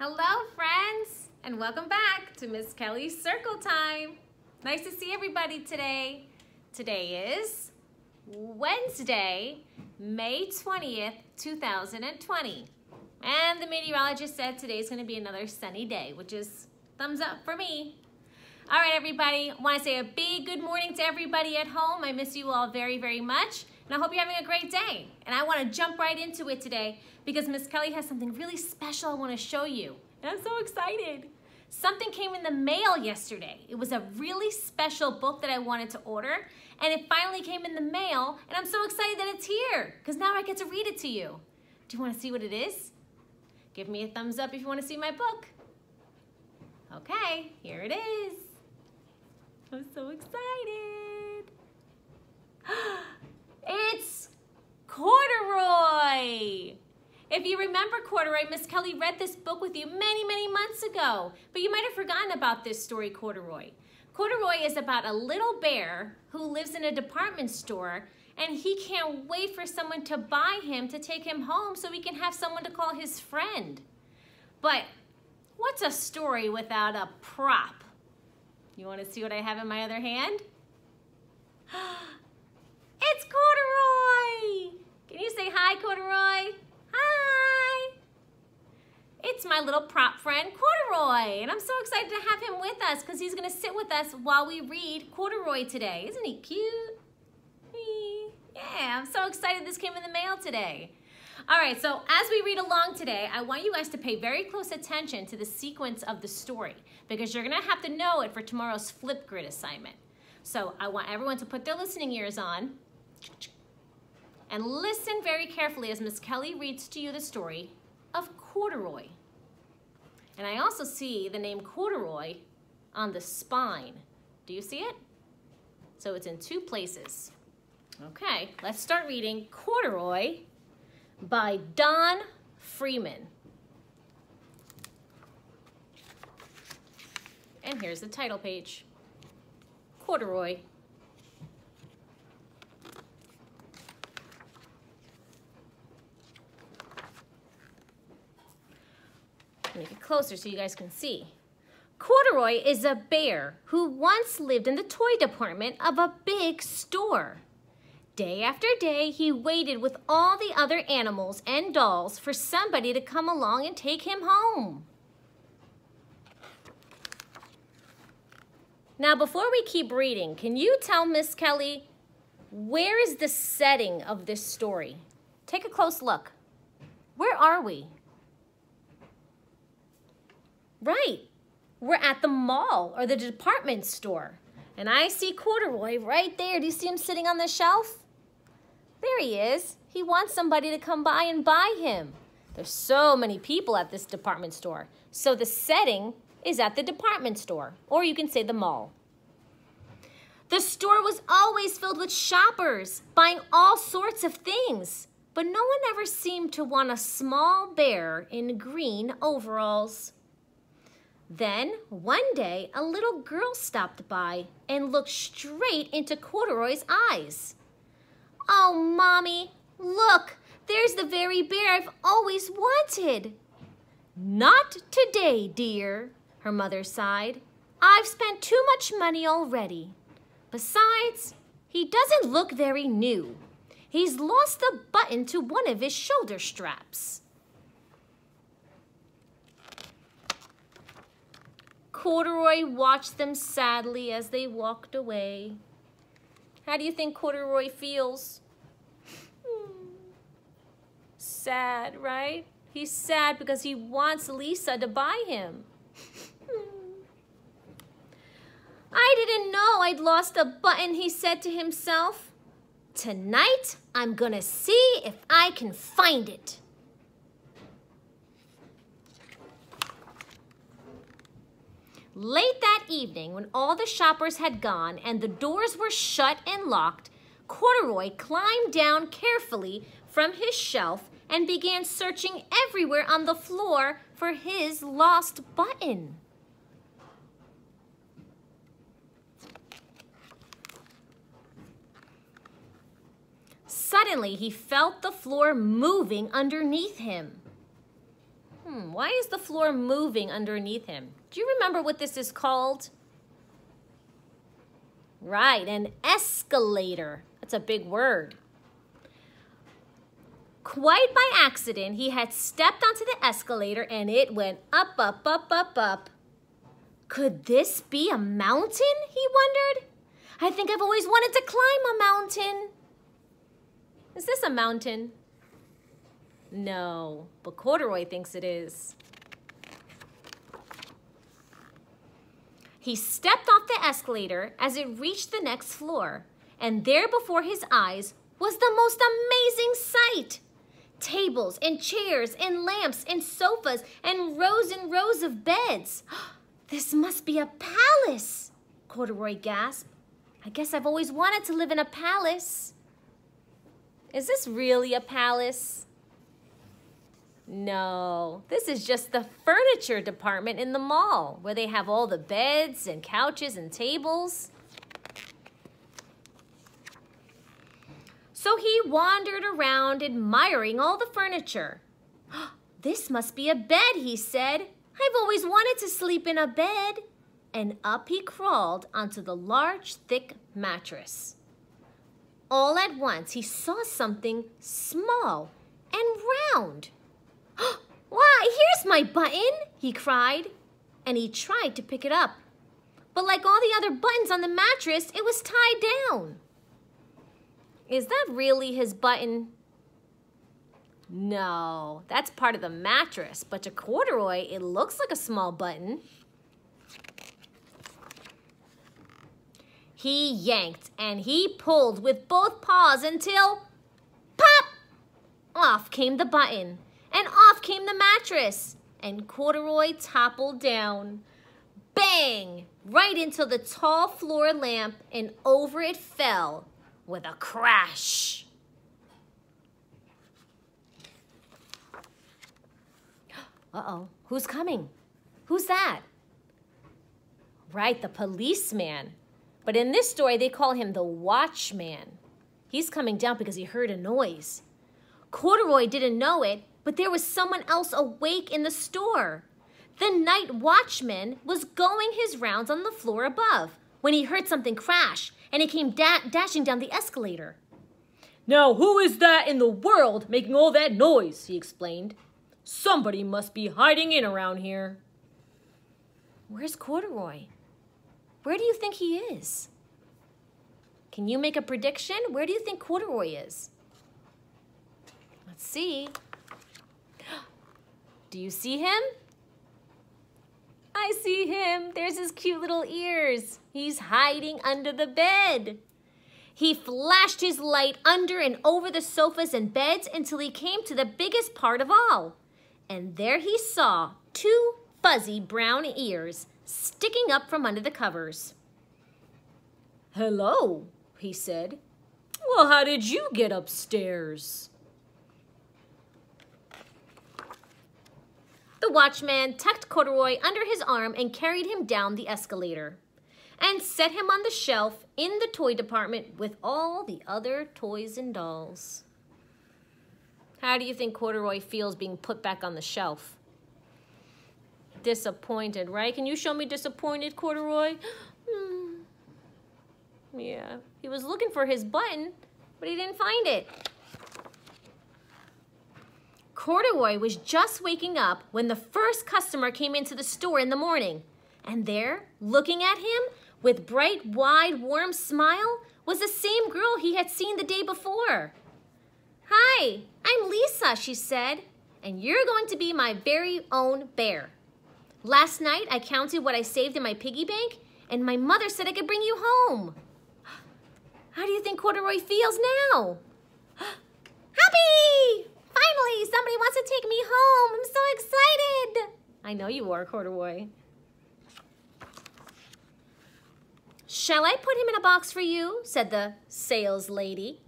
Hello, friends, and welcome back to Miss Kelly's Circle Time. Nice to see everybody today. Today is Wednesday, May 20th, 2020. And the meteorologist said today's going to be another sunny day, which is thumbs up for me. All right, everybody, I want to say a big good morning to everybody at home. I miss you all very, very much, and I hope you're having a great day. And I want to jump right into it today because Miss Kelly has something really special I want to show you, and I'm so excited. Something came in the mail yesterday. It was a really special book that I wanted to order, and it finally came in the mail, and I'm so excited that it's here because now I get to read it to you. Do you want to see what it is? Give me a thumbs up if you want to see my book. Okay, here it is. I'm so excited. It's Corduroy. If you remember Corduroy, Miss Kelly read this book with you many, many months ago, but you might have forgotten about this story, Corduroy. Corduroy is about a little bear who lives in a department store, and he can't wait for someone to buy him to take him home so he can have someone to call his friend. But what's a story without a prop? You want to see what I have in my other hand? It's Corduroy! Can you say hi, Corduroy? Hi! It's my little prop friend, Corduroy, and I'm so excited to have him with us because he's going to sit with us while we read Corduroy today. Isn't he cute? Yeah, I'm so excited this came in the mail today. All right, so as we read along today, I want you guys to pay very close attention to the sequence of the story because you're gonna have to know it for tomorrow's Flipgrid assignment. So I want everyone to put their listening ears on and listen very carefully as Miss Kelly reads to you the story of Corduroy. And I also see the name Corduroy on the spine. Do you see it? So it's in two places. Okay, let's start reading Corduroy by Don Freeman. And here's the title page. Corduroy. Make it closer so you guys can see. Corduroy is a bear who once lived in the toy department of a big store. Day after day, he waited with all the other animals and dolls for somebody to come along and take him home. Now, before we keep reading, can you tell Miss Kelly, where is the setting of this story? Take a close look. Where are we? Right, we're at the mall or the department store. And I see Corduroy right there. Do you see him sitting on the shelf? There he is. He wants somebody to come by and buy him. There's so many people at this department store. So the setting is at the department store, or you can say the mall. The store was always filled with shoppers buying all sorts of things, but no one ever seemed to want a small bear in green overalls. Then, one day, a little girl stopped by and looked straight into Corduroy's eyes. "Oh, Mommy, look, there's the very bear I've always wanted." "Not today, dear," her mother sighed. "I've spent too much money already. Besides, he doesn't look very new. He's lost the button to one of his shoulder straps." Corduroy watched them sadly as they walked away. How do you think Corduroy feels? Sad, right? He's sad because he wants Lisa to buy him. "I didn't know I'd lost a button," he said to himself. "Tonight, I'm gonna see if I can find it." Late that evening, when all the shoppers had gone and the doors were shut and locked, Corduroy climbed down carefully from his shelf and began searching everywhere on the floor for his lost button. Suddenly, he felt the floor moving underneath him. Why is the floor moving underneath him? Do you remember what this is called? Right, an escalator. That's a big word. Quite by accident, he had stepped onto the escalator and it went up, up, up, up, up. Could this be a mountain, he wondered? I think I've always wanted to climb a mountain. Is this a mountain? No, but Corduroy thinks it is. He stepped off the escalator as it reached the next floor, and there before his eyes was the most amazing sight. Tables and chairs and lamps and sofas and rows of beds. This must be a palace, Corduroy gasped. I guess I've always wanted to live in a palace. Is this really a palace? No, this is just the furniture department in the mall where they have all the beds and couches and tables. So he wandered around admiring all the furniture. This must be a bed, he said. I've always wanted to sleep in a bed. And up he crawled onto the large, thick mattress. All at once, he saw something small and round. Why, here's my button, he cried, and he tried to pick it up. But like all the other buttons on the mattress, it was tied down. Is that really his button? No, that's part of the mattress, but to Corduroy, it looks like a small button. He yanked and he pulled with both paws until, pop! Off came the button, and off came the mattress, and Corduroy toppled down. Bang! Right into the tall floor lamp, and over it fell with a crash. Uh-oh, who's coming? Who's that? Right, the policeman. But in this story, they call him the watchman. He's coming down because he heard a noise. Corduroy didn't know it, but there was someone else awake in the store. The night watchman was going his rounds on the floor above when he heard something crash, and he came dashing down the escalator. "Now, who is that in the world making all that noise?" he explained. "Somebody must be hiding in around here." Where's Corduroy? Where do you think he is? Can you make a prediction? Where do you think Corduroy is? Let's see. Do you see him? I see him. There's his cute little ears. He's hiding under the bed. He flashed his light under and over the sofas and beds until he came to the biggest part of all. And there he saw 2 fuzzy brown ears sticking up from under the covers. "Hello," he said. "Well, how did you get upstairs?" The watchman tucked Corduroy under his arm and carried him down the escalator and set him on the shelf in the toy department with all the other toys and dolls. How do you think Corduroy feels being put back on the shelf? Disappointed, right? Can you show me disappointed, Corduroy? Yeah, he was looking for his button, but he didn't find it. Corduroy was just waking up when the first customer came into the store in the morning. And there, looking at him with bright, wide, warm smile, was the same girl he had seen the day before. "Hi, I'm Lisa," she said, "and you're going to be my very own bear. Last night, I counted what I saved in my piggy bank, and my mother said I could bring you home." How do you think Corduroy feels now? Happy! Finally, somebody wants to take me home. I'm so excited. I know you are, Corduroy. "Shall I put him in a box for you?" said the sales lady.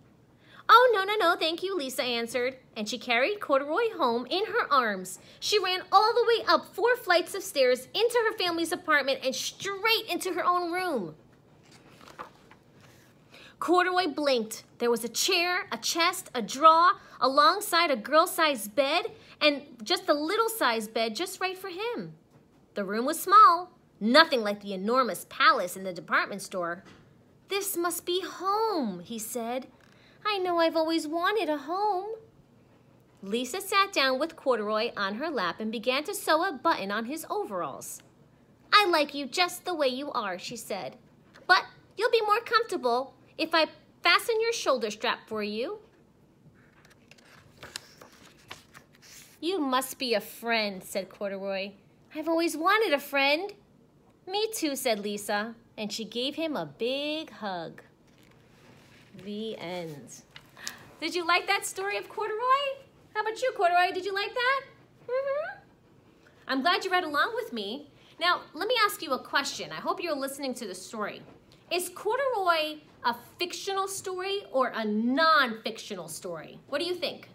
"Oh, no, thank you," Lisa answered, and she carried Corduroy home in her arms. She ran all the way up 4 flights of stairs into her family's apartment and straight into her own room. Corduroy blinked. There was a chair, a chest, a drawer, alongside a girl-sized bed, and just a little-sized bed just right for him. The room was small, nothing like the enormous palace in the department store. "This must be home," he said. "I know I've always wanted a home." Lisa sat down with Corduroy on her lap and began to sew a button on his overalls. "I like you just the way you are," she said. "But you'll be more comfortable if I fasten your shoulder strap for you." "You must be a friend," said Corduroy. "I've always wanted a friend." "Me too," said Lisa, and she gave him a big hug. The end. Did you like that story of Corduroy? How about you, Corduroy? Did you like that? I'm glad you read along with me. Now, let me ask you a question. I hope you're listening to the story. Is Corduroy a fictional story or a non-fictional story? What do you think?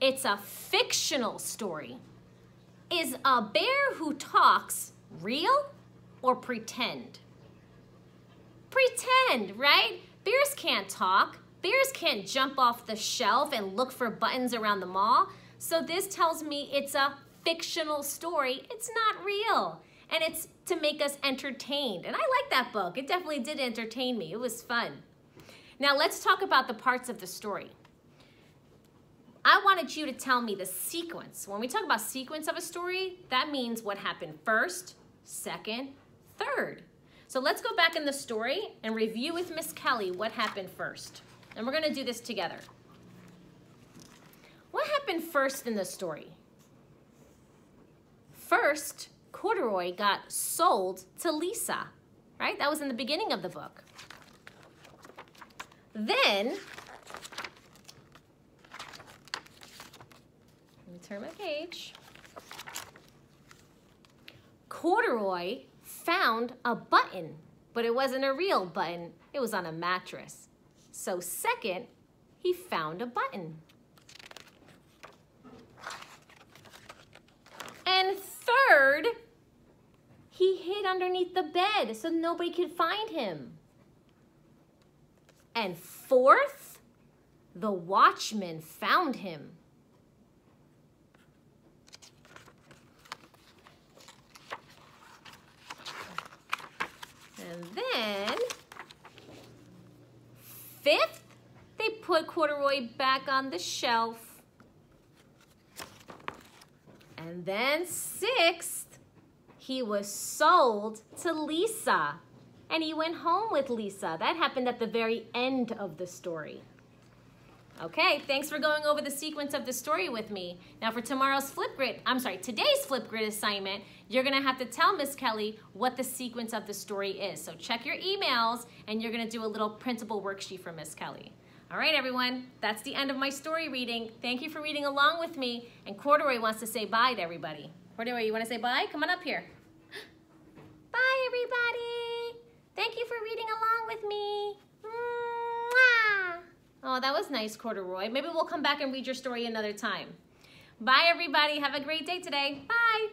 It's a fictional story. Is a bear who talks real or pretend? Pretend, right? Bears can't talk. Bears can't jump off the shelf and look for buttons around the mall. So this tells me it's a fictional story. It's not real. And it's to make us entertained. And I like that book. It definitely did entertain me. It was fun. Now let's talk about the parts of the story. I wanted you to tell me the sequence. When we talk about sequence of a story, that means what happened first, second, third. So let's go back in the story and review with Miss Kelly what happened first. And we're gonna do this together. What happened first in the story? First, Corduroy got sold to Lisa, right? That was in the beginning of the book. Then, let me turn my page. Corduroy found a button, but it wasn't a real button. It was on a mattress. So second, he found a button. And third, he hid underneath the bed so nobody could find him. And fourth, the watchman found him. And then, fifth, they put Corduroy back on the shelf. And then sixth, he was sold to Lisa. And he went home with Lisa. That happened at the very end of the story. Okay, thanks for going over the sequence of the story with me. Now for today's Flipgrid assignment, you're gonna have to tell Miss Kelly what the sequence of the story is. So check your emails and you're gonna do a little printable worksheet for Miss Kelly. All right, everyone, that's the end of my story reading. Thank you for reading along with me. And Corduroy wants to say bye to everybody. Corduroy, you wanna say bye? Come on up here. Bye, everybody. Thank you for reading along with me. Mwah. Oh, that was nice, Corduroy. Maybe we'll come back and read your story another time. Bye, everybody. Have a great day today. Bye.